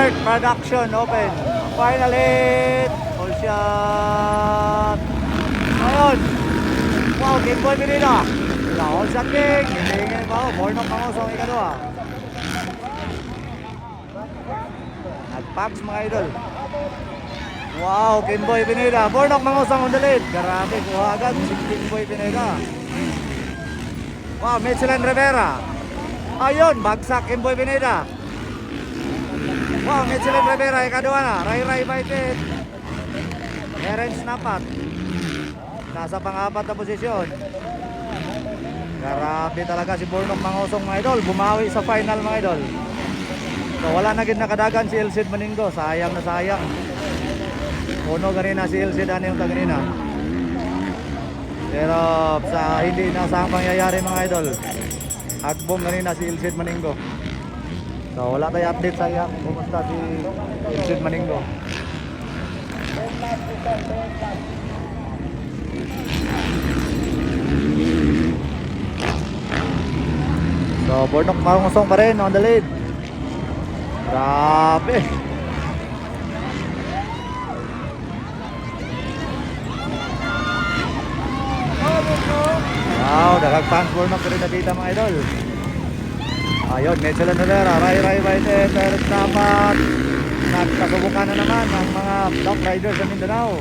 Albert Production open. Final hit. Full shot. Ngayon. Wow, Game Boy Pineda. All shot king. Hilingin pa ako. Bornok Mangosong ikadua. Nagpacks mga idol. Wow, Kimboy Pineda. Bornok Mangosong on the lead. Grabe, kuha agad si Kimboy Pineda. Wow, Michelin Rivera. Ayun, bagsak Kimboy Pineda. Wow, Michelin Rivera, ikadua na. Ray Baited. Terence Napat. Nasa pang-apat na posisyon. Grabe talaga si Bornok Mangosong mga idol. Bumawi sa final mga idol. So wala na gid nakadagan si Elcid Maninggo. Sayang na sayang. Puno ganina si Elcid ano yung taganina. Pero sa hindi nasang pangyayari mga idol. Agbong ganina si Elcid Maninggo. So wala tayo update sa iya kung kumusta si Elcid Maninggo. So Bornok Mangosong pa rin on the lead. Grabe. Wow, dagag-fans Bornok rin nakita mga idol. Ayun, Michelin Rivera, Ray Baited, Terence Napat. Nagkasubukan na naman ang mga top riders sa Mindanao.